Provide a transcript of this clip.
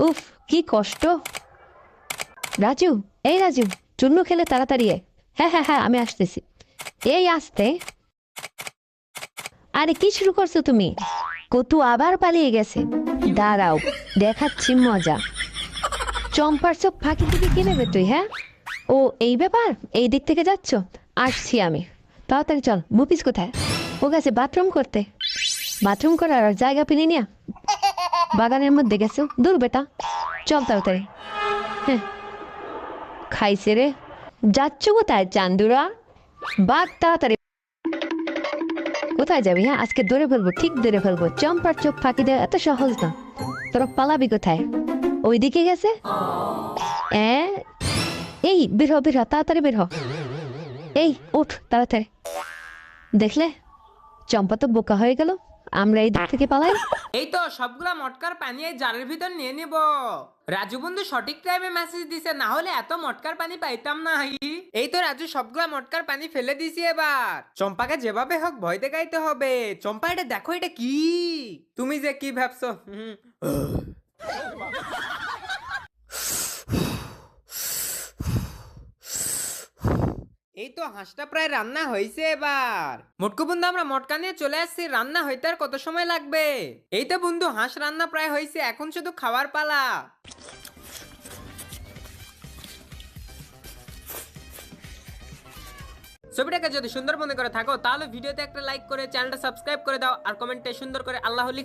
উফ, কি কষ্ট। রাজু, এই রাজু, চুন্নু খেলে তাড়াতাড়ি আয়। হ্যাঁ হ্যাঁ হ্যাঁ, আমি আসতেছি। এই আসতে। আরে কি শুরু করছো তুমি? কতু আবার পালিয়ে গেছে। দাঁড়াও, দেখাচ্ছি মজা। চম্পার চোখ ফাঁকি দিবি কিভাবে তুই, হ্যাঁ? ও, এই ব্যাপার। এই দিক থেকে যাচ্ছ? আসছি আমি। তাড়াতাড়ি চল। মুপিস কোথায়? ও গেছে বাথরুম করতে। বাথরুম করার আর জায়গা পেলি না, বাগানের মধ্যে গেছো। দূর বেটা, চল তাড়াতাড়ি। হ্যাঁ, খাইছে রে। যাচ্ছ কোথায় চান্দুরা? বাঘ, তাড়াতাড়ি। কোথায় যাবি? হ্যাঁ, আজকে ধরে ফেলবো, ঠিক ধরে ফেলবো। চম্পার চোখ ফাঁকি দেওয়া এত সহজ না। তোরা পালাবি কোথায়? ওইদিকে গেছে। হ্যাঁ, এই বের হ, বের হ, তাড়াতাড়ি বের হ। এই উঠ তাড়াতাড়ি। দেখলে, চম্পা তো বোকা হয়ে গেল। আমরা এই দিক থেকে পালাই। এই তো সবগুলা মটকার পানি এই জারের ভিতর নিয়ে নিব। রাজু বন্ধু সঠিক টাইমে মেসেজ দিছে, না হলে এত মটকার পানি পাইতাম না। এই তো রাজু সবগুলা মটকার পানি ফেলে দিছি। এবার চম্পাকে যেভাবে হোক ভয় দেখাইতে হবে। চম্পা, এটা দেখো, এটা কি? তুমি যে কি ভাবছো? এই তো হাঁসটা প্রায় রান্না হয়েছে। এবার মোটকু বন্ধু, আমরা মটকা নিয়ে চলে আসছি। রান্না হইতে আর কত সময় লাগবে? এই তো বন্ধু, হাঁস রান্না প্রায় হয়েছে, এখন শুধু খাওয়ার পালা। ছবিটাকে যদি সুন্দর মনে করে থাকো, তাহলে ভিডিওতে একটা লাইক করে চ্যানেলটা সাবস্ক্রাইব করে দাও, আর কমেন্টে সুন্দর করে আল্লাহ লিখে